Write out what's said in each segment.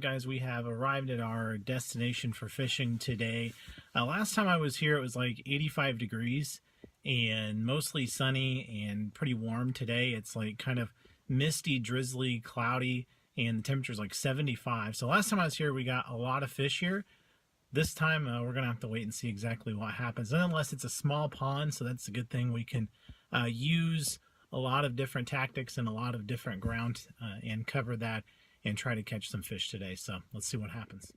guys, we have arrived at our destination for fishing today. Last time I was here, it was like 85 degrees and mostly sunny and pretty warm. Today it's like kind of misty, drizzly, cloudy, and the temperature is like 75. So last time I was here, we got a lot of fish here. This time we're gonna have to wait and see exactly what happens. And unless it's a small pond, so that's a good thing. We can use a lot of different tactics and a lot of different ground and cover that and try to catch some fish today. So let's see what happens.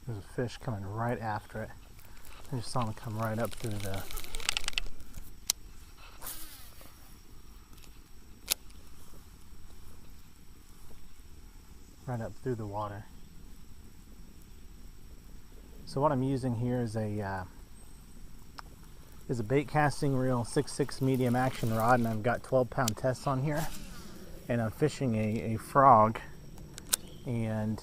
There's a fish coming right after it. I just saw him come right up through the water. So what I'm using here is a bait casting reel 6.6 medium action rod, and I've got 12-pound tests on here, and I'm fishing a frog and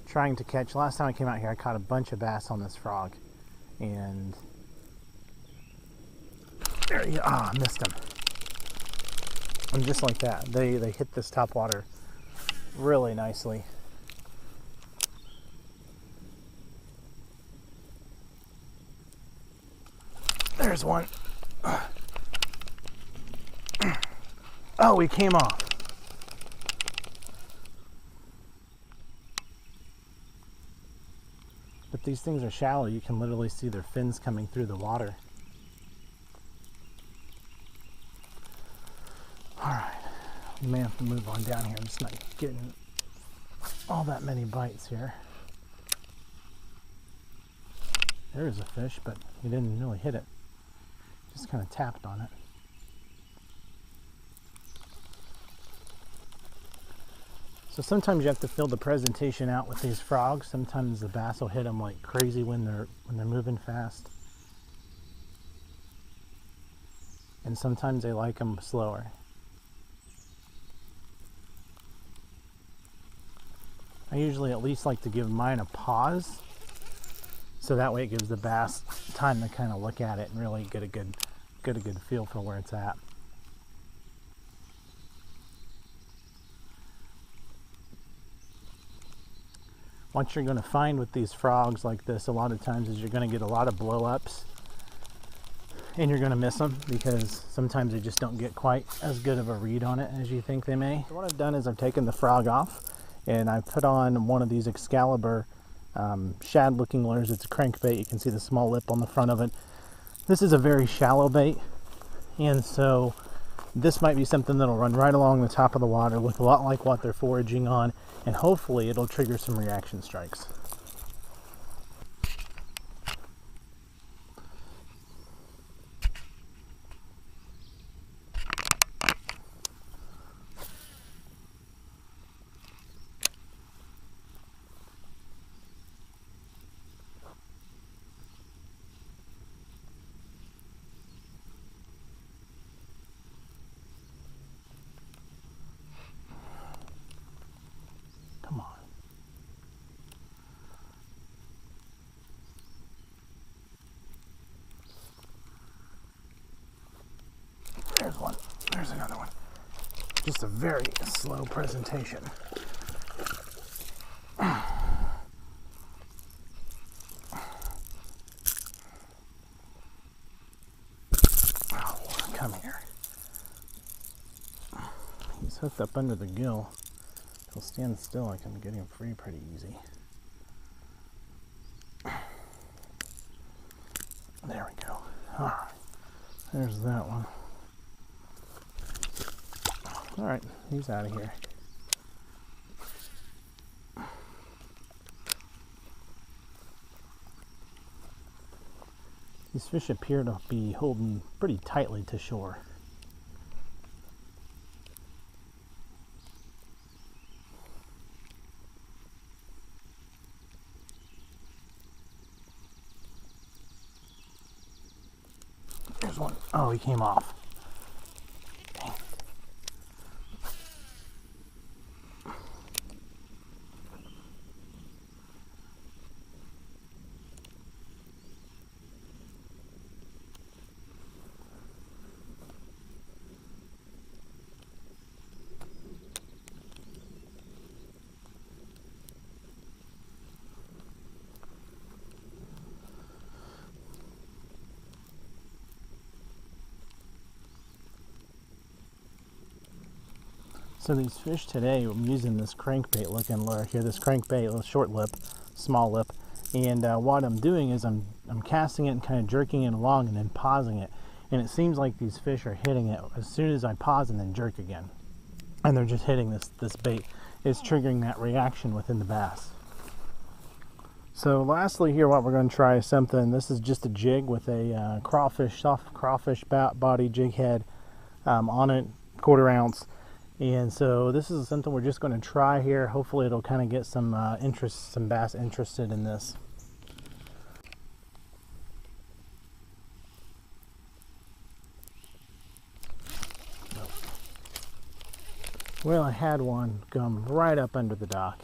trying to catch. Last time I came out here I caught a bunch of bass on this frog, and there you go. I missed him. And just like that, they hit this top water really nicely. There's one. Oh, he came off. But these things are shallow. You can literally see their fins coming through the water. Alright, we may have to move on down here. I'm just not getting all that many bites here. There is a fish, but he didn't really hit it. Just kind of tapped on it. So sometimes you have to fill the presentation out with these frogs. Sometimes the bass will hit them like crazy when they're moving fast, and sometimes they like them slower. I usually at least like to give mine a pause, so that way it gives the bass time to kind of look at it and really get a good feel for where it's at. What you're going to find with these frogs like this a lot of times is you're going to get a lot of blow-ups, and you're going to miss them because sometimes they just don't get quite as good of a read on it as you think they may. So what I've done is I've taken the frog off, and I've put on one of these Excalibur shad looking lures. It's a crankbait. You can see the small lip on the front of it. This is a very shallow bait, and so this might be something that'll run right along the top of the water, look a lot like what they're foraging on, and hopefully it'll trigger some reaction strikes. Come on. There's one. There's another one. Just a very slow presentation. Oh, come here. He's hooked up under the gill. If he'll stand still, I can get him free pretty easy. There we go. All right. There's that one. All right, he's out of here. These fish appear to be holding pretty tightly to shore. one. Oh, he came off. Dang. So these fish today, I'm using this crankbait looking lure here, this crankbait, short lip, small lip, and what I'm doing is I'm casting it and kind of jerking it along and then pausing it, and it seems like these fish are hitting it as soon as I pause and then jerk again, and they're just hitting this bait. It's triggering that reaction within the bass. So lastly here, what we're going to try is something. This is just a jig with a crawfish, soft crawfish body jig head on it, 1/4 ounce. And so this is something we're just going to try here. Hopefully it'll kind of get some some bass interested in this. Well, I had one come right up under the dock.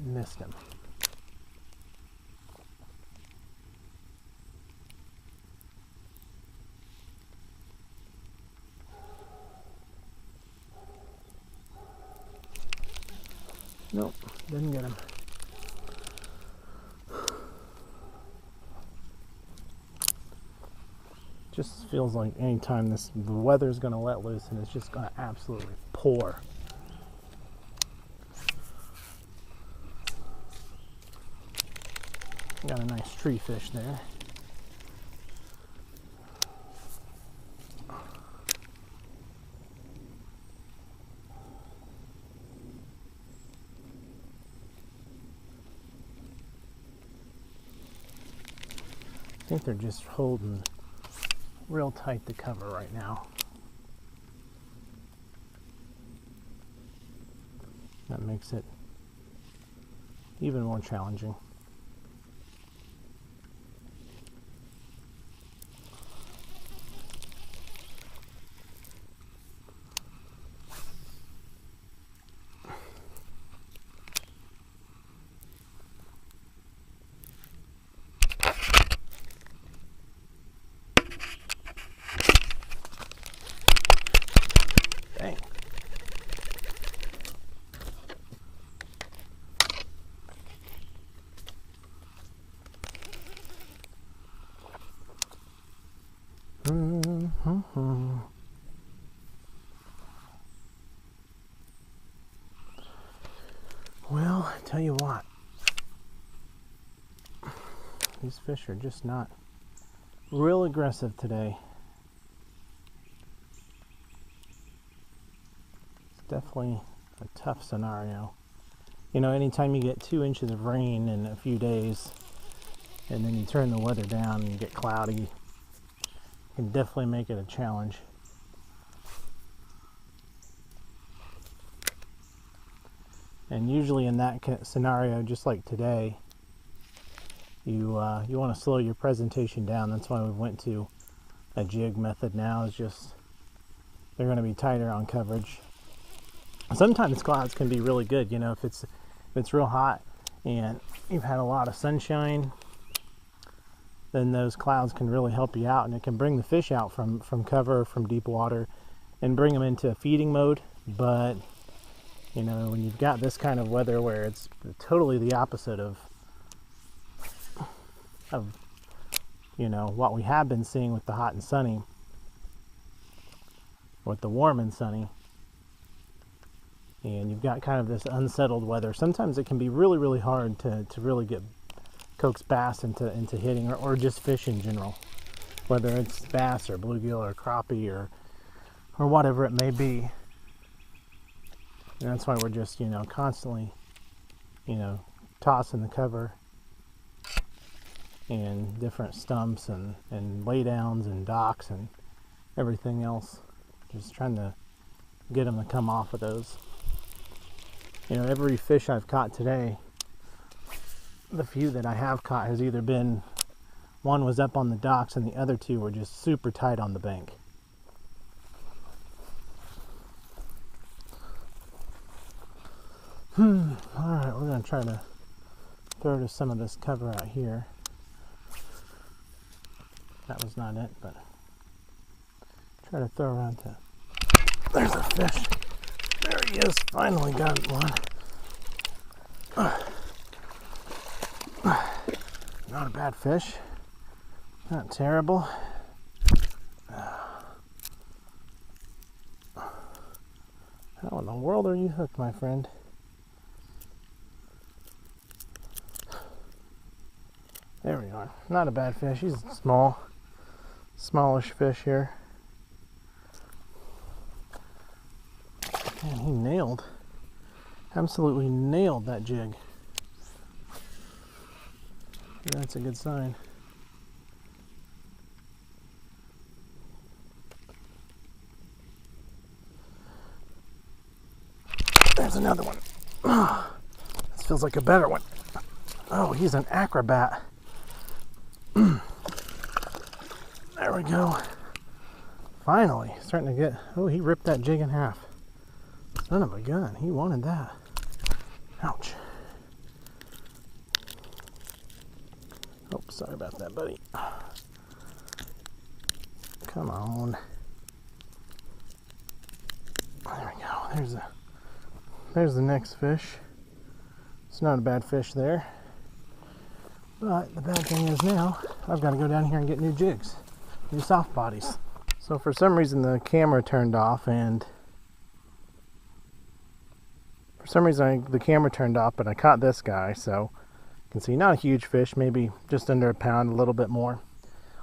Missed him. Nope, didn't get him. Just feels like anytime the weather's going to let loose and it's just going to absolutely pour. Got a nice tree fish there. I think they're just holding real tight to cover right now. That makes it even more challenging. Dang. Well, I tell you what, these fish are just not real aggressive today. It's definitely a tough scenario. You know, anytime you get 2 inches of rain in a few days and then you turn the weather down and you get cloudy, it can definitely make it a challenge. And usually in that scenario, just like today, you want to slow your presentation down. That's why we went to a jig method now. Is just they're going to be tighter on coverage. Sometimes clouds can be really good. You know, if it's real hot and you've had a lot of sunshine, then those clouds can really help you out, and it can bring the fish out from cover, from deep water, and bring them into feeding mode. But you know, when you've got this kind of weather where it's totally the opposite of you know what we have been seeing with the hot and sunny, with the warm and sunny, and you've got kind of this unsettled weather, sometimes it can be really, really hard to really get coax bass into hitting, or just fish in general, whether it's bass or bluegill or crappie or whatever it may be. And that's why we're just, you know, constantly, you know, tossing the cover and different stumps and laydowns and docks and everything else. Just trying to get them to come off of those. You know, every fish I've caught today, the few that I have caught has either been One was up on the docks and the other two were just super tight on the bank. Alright, we're going to try to throw to some of this cover out here. That was not it, but try to throw around to... There's a fish. There he is. Finally got one. Not a bad fish. Not terrible. How in the world are you hooked, my friend? There we are. Not a bad fish. He's small. Smallish fish here. And he nailed. Absolutely nailed that jig. That's a good sign. There's another one. Oh, this feels like a better one. Oh, he's an acrobat. There we go. Finally, starting to get... Oh, he ripped that jig in half. Son of a gun. He wanted that. Ouch. Oh, sorry about that, buddy. Come on. There we go. There's the next fish. It's not a bad fish there. But the bad thing is now, I've got to go down here and get new jigs. New soft bodies. So for some reason the camera turned off, and for some reason the camera turned off, but I caught this guy, so you can see not a huge fish, maybe just under a pound, a little bit more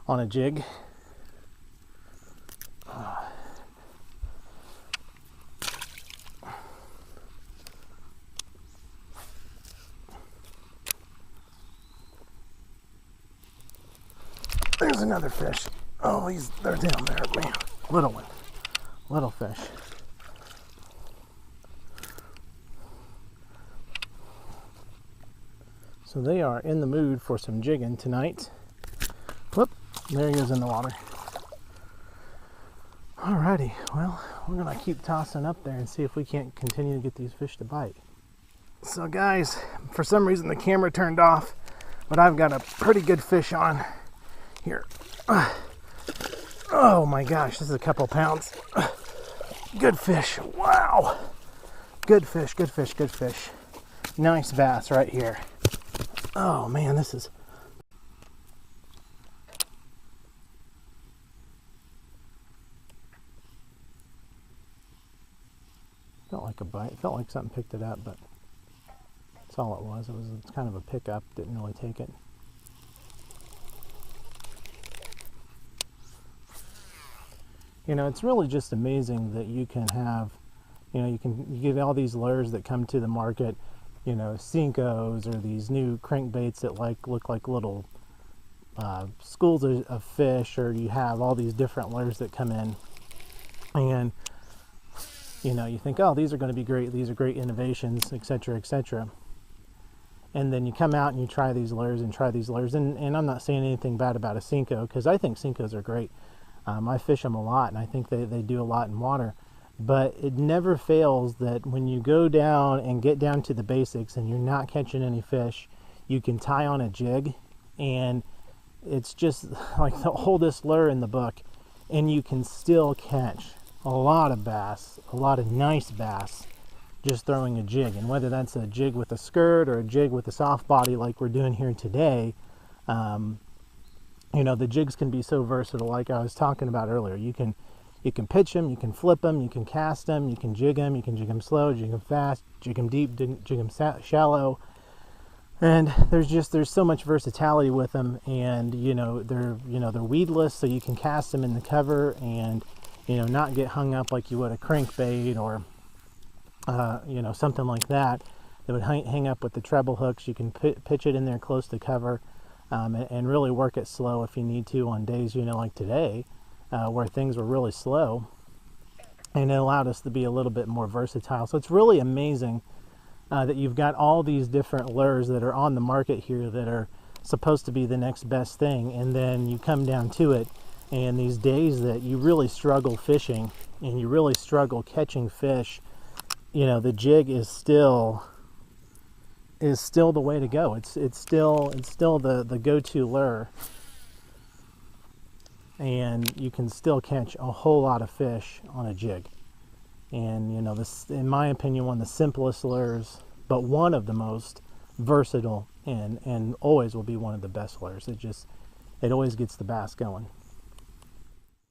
on a jig. There's another fish. Oh, they're down there, man. Little one. Little fish. So they are in the mood for some jigging tonight. Whoop, there he is in the water. Alrighty, well, we're gonna keep tossing up there and see if we can't continue to get these fish to bite. So guys, for some reason the camera turned off, but I've got a pretty good fish on here. Oh my gosh, this is a couple pounds. Good fish, wow. Good fish, good fish, good fish. Nice bass right here. Oh man, this is... Felt like a bite, felt like something picked it up, but that's all it was. It was kind of a pickup, didn't really take it. You know, it's really just amazing that you can have, you know, you get all these lures that come to the market, you know, Cincos or these new crankbaits that look like little schools of fish, or you have all these different lures that come in, and you know, you think, oh, these are going to be great, these are great innovations, etc., etc. And then you come out and you try these lures, and I'm not saying anything bad about a Cinco, because I think Cincos are great. I fish them a lot, and I think they do a lot in water. But it never fails that when you go down and get down to the basics and you're not catching any fish, you can tie on a jig, and it's just like the oldest lure in the book, and you can still catch a lot of bass, a lot of nice bass, just throwing a jig. And whether that's a jig with a skirt or a jig with a soft body like we're doing here today, you know, the jigs can be so versatile, like I was talking about earlier. You can pitch them, you can flip them, you can cast them, you can jig them slow, jig them fast, jig them deep, jig them shallow. And there's so much versatility with them, and they're weedless, so you can cast them in the cover and not get hung up like you would a crankbait or something like that would hang up with the treble hooks. You can pitch it in there close to cover, and really work it slow if you need to on days like today, where things were really slow, and it allowed us to be a little bit more versatile. So it's really amazing that you've got all these different lures that are on the market here that are supposed to be the next best thing, and then you come down to it, and these days that you really struggle fishing and you really struggle catching fish, you know, the jig is still the way to go. It's still the go-to lure, and you can still catch a whole lot of fish on a jig. And you know, this, in my opinion, one of the simplest lures, but one of the most versatile, and always will be one of the best lures. It always gets the bass going.